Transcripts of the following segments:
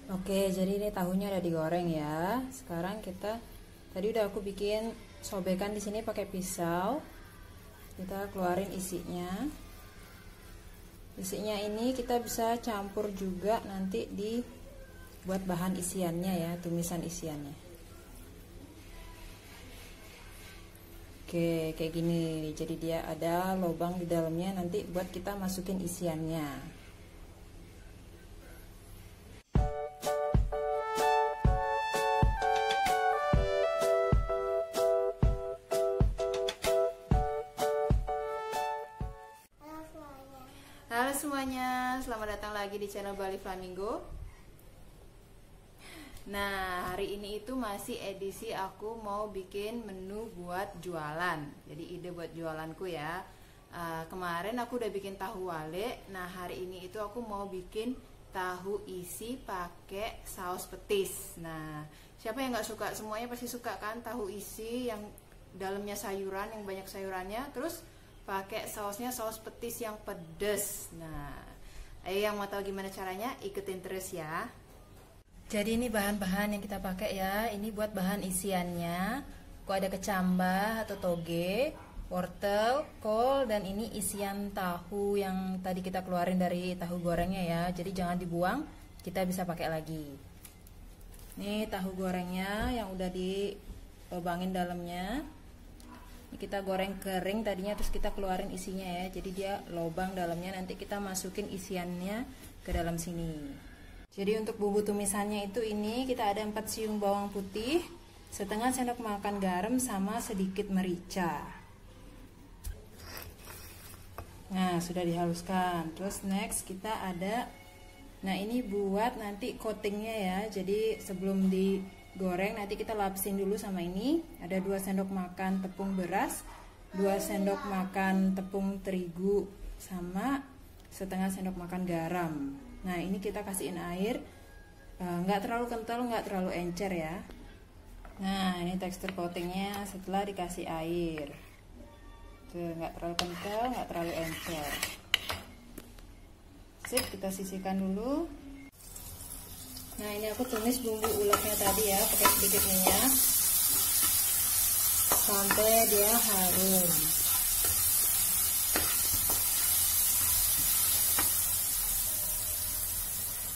Oke, jadi ini tahunya udah digoreng ya. Sekarang kita tadi udah aku bikin sobekan di sini pakai pisau. Kita keluarin isinya. Isinya ini kita bisa campur juga nanti di buat bahan isiannya ya, tumisan isiannya. Oke, kayak gini. Jadi dia ada lubang di dalamnya nanti buat kita masukin isiannya. Halo semuanya, selamat datang lagi di channel Bali Flamingo. Nah, hari ini itu masih edisi aku mau bikin menu buat jualan. Jadi ide buat jualanku ya. Kemarin aku udah bikin tahu wale. Nah, hari ini itu aku mau bikin tahu isi pakai saus petis. Nah, siapa yang nggak suka? Semuanya pasti suka kan tahu isi yang dalamnya sayuran, yang banyak sayurannya. Terus pakai sausnya saus petis yang pedes. Nah, ayo yang mau tahu gimana caranya, ikutin terus ya. Jadi ini bahan-bahan yang kita pakai ya. Ini buat bahan isiannya. Kok ada kecambah atau toge, wortel, kol, dan ini isian tahu yang tadi kita keluarin dari tahu gorengnya ya. Jadi jangan dibuang, kita bisa pakai lagi. Ini tahu gorengnya yang udah dilubangin dalamnya. Ini kita goreng kering tadinya, terus kita keluarin isinya ya. Jadi dia lubang dalamnya, nanti kita masukin isiannya ke dalam sini. Jadi untuk bumbu tumisannya itu ini kita ada 4 siung bawang putih, setengah sendok makan garam, sama sedikit merica. Nah, sudah dihaluskan. Terus next kita ada, nah ini buat nanti coatingnya ya. Jadi sebelum digoreng nanti kita lapisin dulu sama ini. Ada 2 sendok makan tepung beras, 2 sendok makan tepung terigu, sama setengah sendok makan garam. Nah ini kita kasihin air, nggak terlalu kental, nggak terlalu encer ya. Nah ini tekstur coatingnya setelah dikasih air. Tuh, nggak terlalu kental, nggak terlalu encer. Sip, kita sisihkan dulu. Nah ini aku tumis bumbu ulegnya tadi ya, pakai sedikit minyak sampai dia harum.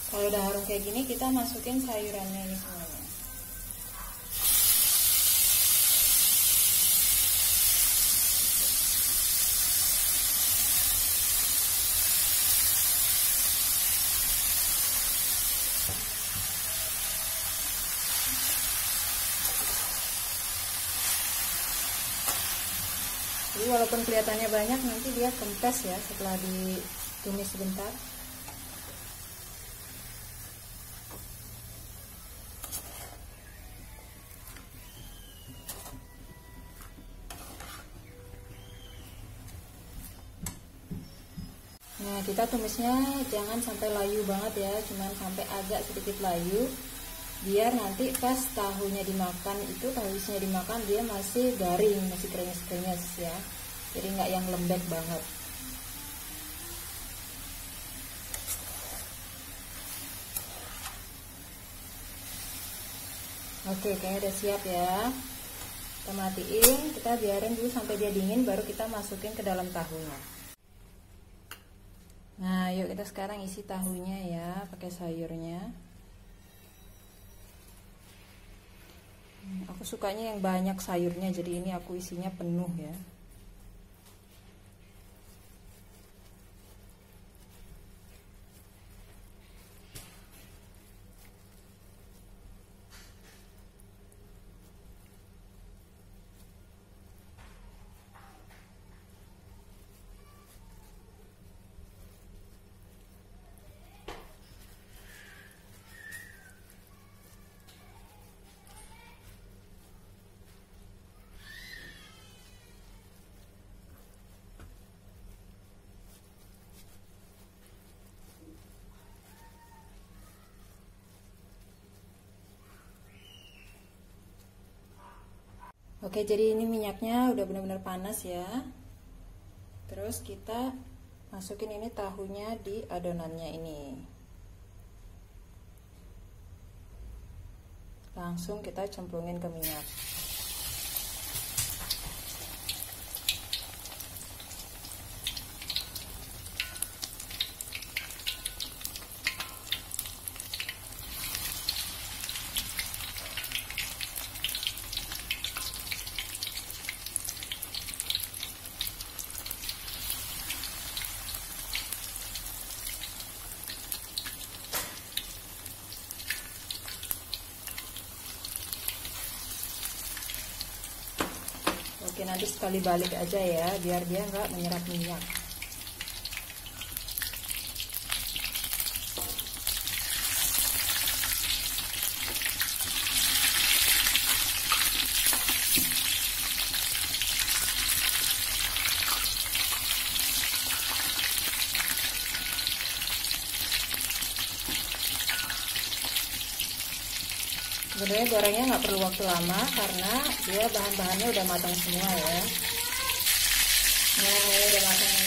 Kalau udah harum kayak gini, kita masukin sayurannya ini semuanya. Jadi walaupun kelihatannya banyak, nanti dia kempes ya setelah ditumis sebentar. Nah kita tumisnya jangan sampai layu banget ya, cuman sampai agak sedikit layu, biar nanti pas tahunya dimakan itu, tahu isinya dimakan dia masih garing, masih krenyes-krenyes ya, jadi nggak yang lembek banget. Oke, kayaknya udah siap ya. Kita matiin, kita biarin dulu sampai dia dingin, baru kita masukin ke dalam tahunya. Nah, yuk kita sekarang isi tahunya ya, pakai sayurnya. Aku sukanya yang banyak sayurnya, jadi ini aku isinya penuh ya. Oke, jadi ini minyaknya udah benar-benar panas ya. Terus kita masukin ini tahunya di adonannya ini. langsung kita cemplungin ke minyak. Oke, nanti sekali balik aja ya, biar dia nggak menyerap minyak. Sebenarnya gorengnya nggak perlu waktu lama karena dia bahan-bahannya udah matang semua ya. Nah, ini udah matang ini.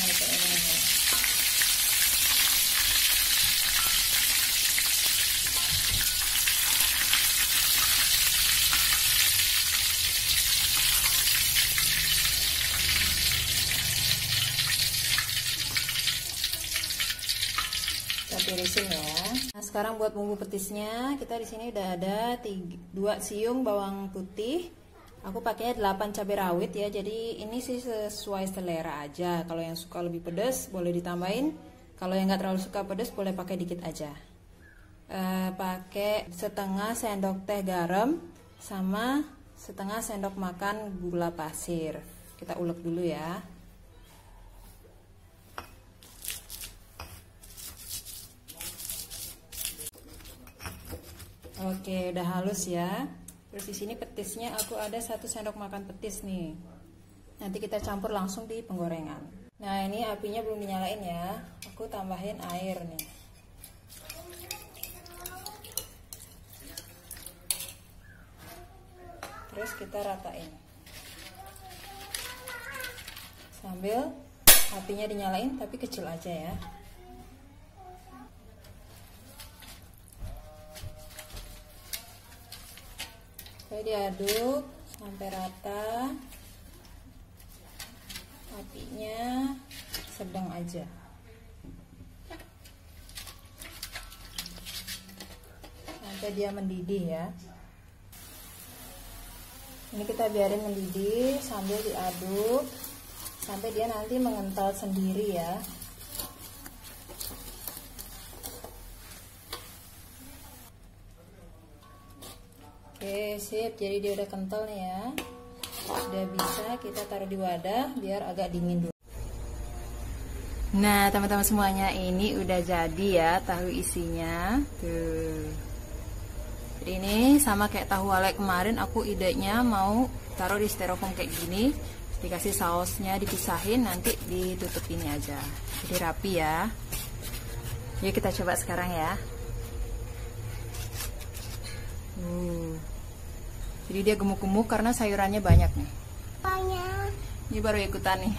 Kita tirisin ya. Nah, sekarang buat bumbu petisnya, kita di sini udah ada 2 siung bawang putih. Aku pakainya 8 cabai rawit ya. Jadi ini sih sesuai selera aja. Kalau yang suka lebih pedas boleh ditambahin. Kalau yang nggak terlalu suka pedas boleh pakai dikit aja. Pakai setengah sendok teh garam sama setengah sendok makan gula pasir. Kita ulek dulu ya. Oke, udah halus ya. Terus di sini petisnya aku ada 1 sendok makan petis nih. Nanti kita campur langsung di penggorengan. Nah, ini apinya belum dinyalain ya. Aku tambahin air nih. Terus kita ratain. Sambil apinya dinyalain tapi kecil aja ya. Oke, diaduk sampai rata. Apinya sedang aja. Sampai dia mendidih ya. Ini kita biarin mendidih sambil diaduk sampai dia nanti mengental sendiri ya. Oke, sip. Jadi dia udah kental nih ya. Udah bisa kita taruh di wadah biar agak dingin dulu. Nah, teman-teman semuanya, ini udah jadi ya tahu isinya. Tuh. Jadi ini sama kayak tahu lele kemarin, aku idenya mau taruh di styrofoam kayak gini. Dikasih sausnya dipisahin, nanti ditutup ini aja. Jadi rapi ya. Yuk kita coba sekarang ya. Jadi dia gemuk-gemuk karena sayurannya banyak nih. Ini baru ikutan nih.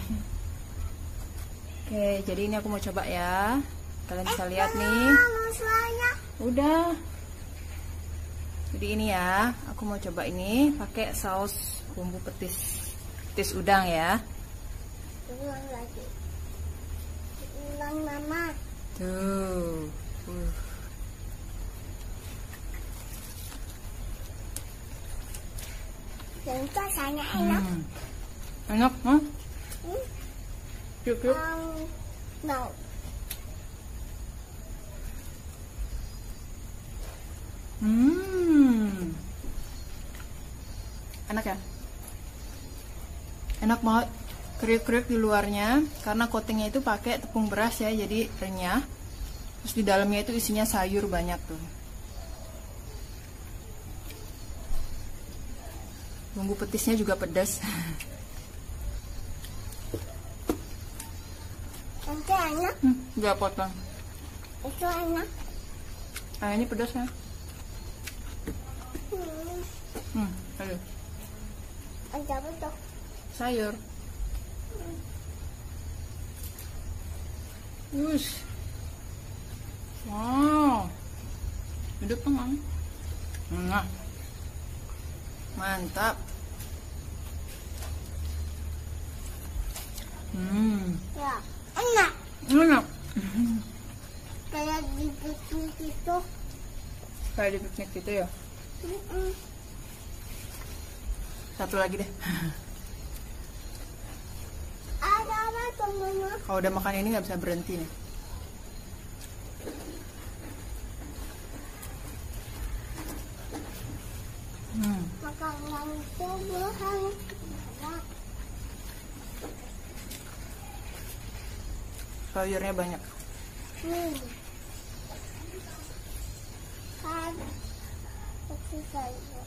Oke, jadi ini aku mau coba ya. Kalian bisa lihat nih. Udah. Jadi ini ya, aku mau coba ini pakai saus bumbu petis udang ya. Ulang lagi. Ulang mama. Tuh. Yang itu rasanya enak. Enak, huh? Yuk. No. Enak ya? Enak banget. Kriuk-kriuk di luarnya karena coatingnya itu pakai tepung beras ya, jadi renyah. Terus di dalamnya itu isinya sayur banyak tuh. Bumbu petisnya juga pedas. Itu enak. Gak potong. Itu enak. Ini pedas ya. Ayo. Ada apa tuh? Sayur. Wush. Wow. Hidup teman. Nah. Mantap. Ya, enak. Enak. Kayak di piknik itu. Kayak di piknik gitu ya. Satu lagi deh. Ada apa temennya? Kalau udah makan ini nggak bisa berhenti nih. Makanan itu bukan. Sayurnya banyak. Kan. Itu saja.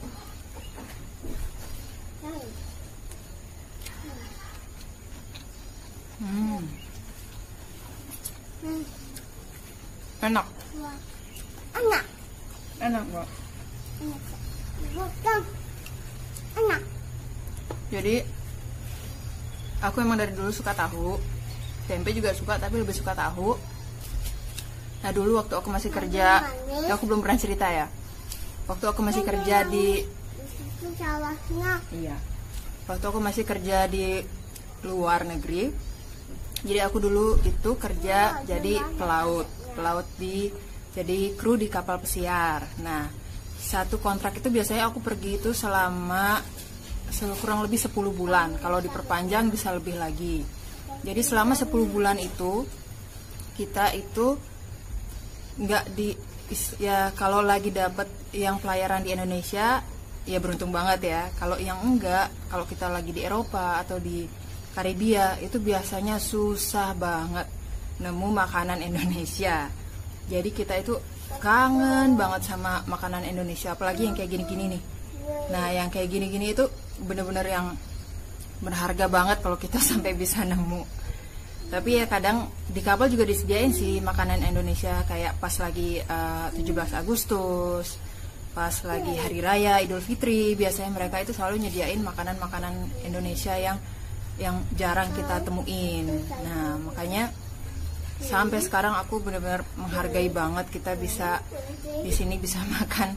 Enak. Wah. Enak. Enak kok. Enak. Bukan. Enak. Jadi aku emang dari dulu suka tahu. Tempe juga suka, tapi lebih suka tahu. Nah dulu waktu aku masih kerja, ya aku belum pernah cerita ya. Waktu aku masih kerja di Itu salahnya. Iya. Waktu aku masih kerja di luar negeri, jadi aku dulu itu kerja jadi pelaut jadi kru di kapal pesiar. Nah, satu kontrak itu biasanya aku pergi itu selama kurang lebih 10 bulan. Kalau diperpanjang bisa lebih lagi. Jadi selama 10 bulan itu kita itu nggak ya kalau lagi dapat yang pelayaran di Indonesia ya beruntung banget ya. Kalau yang enggak, kalau kita lagi di Eropa atau di Karibia itu biasanya susah banget nemu makanan Indonesia. Jadi kita itu kangen banget sama makanan Indonesia, apalagi yang kayak gini-gini nih. Nah, yang kayak gini-gini itu bener-bener yang berharga banget kalau kita sampai bisa nemu. Tapi ya kadang di kapal juga disediain sih makanan Indonesia kayak pas lagi 17 Agustus, pas lagi Hari Raya Idul Fitri, biasanya mereka itu selalu nyediain makanan-makanan Indonesia yang jarang kita temuin. Nah, makanya sampai sekarang aku benar-benar menghargai banget kita bisa di sini bisa makan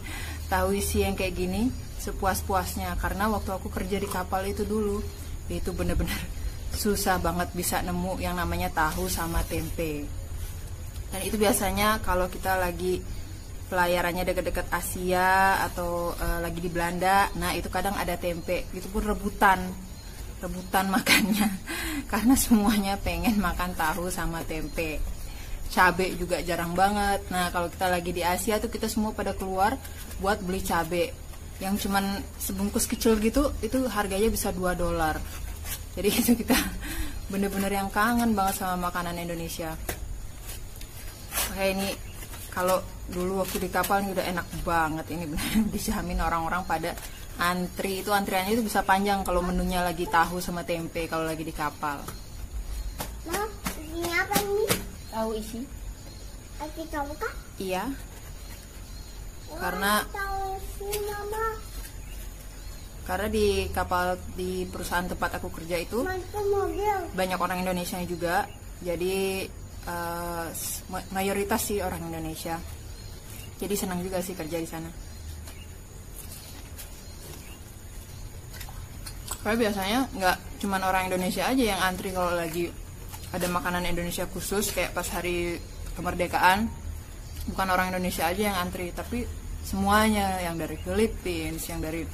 tahu isi yang kayak gini sepuas-puasnya, karena waktu aku kerja di kapal itu dulu itu benar-benar susah banget bisa nemu yang namanya tahu sama tempe. Dan itu biasanya kalau kita lagi pelayarannya dekat-dekat Asia atau lagi di Belanda, nah itu kadang ada tempe, itu pun rebutan makannya karena semuanya pengen makan tahu sama tempe. Cabe juga jarang banget. Nah kalau kita lagi di Asia tuh kita semua pada keluar buat beli cabe yang cuman sebungkus kecil gitu, itu harganya bisa $2. Jadi itu kita bener-bener yang kangen banget sama makanan Indonesia. Kayak ini kalau dulu waktu di kapal ini udah enak banget, ini bener dijamin orang-orang pada antri, itu antriannya itu bisa panjang kalau menunya lagi tahu sama tempe kalau lagi di kapal. Nah, ini apa ini? Tahu isi? Ati tahu kah? Iya. Karena tahu sih mama. Karena di kapal di perusahaan tempat aku kerja itu Mantu mobil. banyak orang Indonesia juga, jadi mayoritas sih orang Indonesia. Jadi senang juga sih kerja di sana. Karena biasanya nggak cuman orang Indonesia aja yang antri kalau lagi ada makanan Indonesia khusus kayak pas hari kemerdekaan. Bukan orang Indonesia aja yang antri, tapi semuanya, yang dari Philippines, yang dari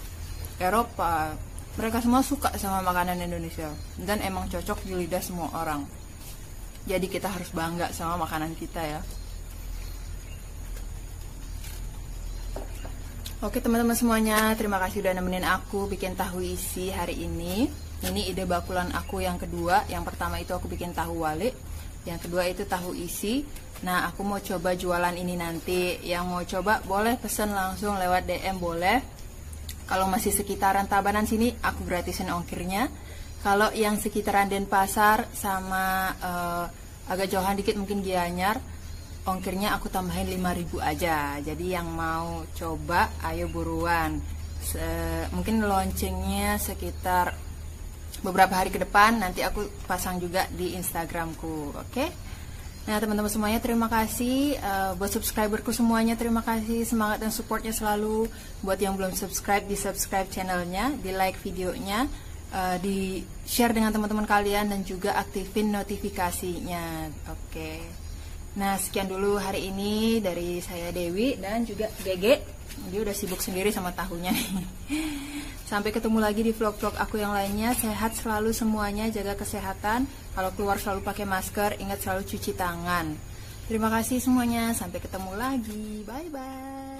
Eropa, mereka semua suka sama makanan Indonesia dan emang cocok di lidah semua orang. Jadi kita harus bangga sama makanan kita ya. Oke teman-teman semuanya, terima kasih udah nemenin aku bikin tahu isi hari ini. Ini ide bakulan aku yang kedua. Yang pertama itu aku bikin tahu wale, yang kedua itu tahu isi. Nah aku mau coba jualan ini nanti. Yang mau coba boleh pesen langsung lewat DM boleh. Kalau masih sekitaran Tabanan sini aku gratisin ongkirnya. Kalau yang sekitaran Denpasar sama agak jauhan dikit mungkin Gianyar, ongkirnya aku tambahin 5.000 aja. Jadi yang mau coba ayo buruan. Mungkin launchingnya sekitar beberapa hari ke depan, nanti aku pasang juga di Instagramku. Oke? Nah teman-teman semuanya terima kasih, buat subscriberku semuanya terima kasih, semangat dan supportnya selalu. Buat yang belum subscribe, di subscribe channelnya, di like videonya, di share dengan teman-teman kalian, dan juga aktifin notifikasinya. Oke. Nah sekian dulu hari ini dari saya Dewi dan juga Gege. Dia udah sibuk sendiri sama tahunya nih. Sampai ketemu lagi di vlog-vlog aku yang lainnya. Sehat selalu semuanya, jaga kesehatan. Kalau keluar selalu pakai masker, ingat selalu cuci tangan. Terima kasih semuanya, sampai ketemu lagi. Bye-bye.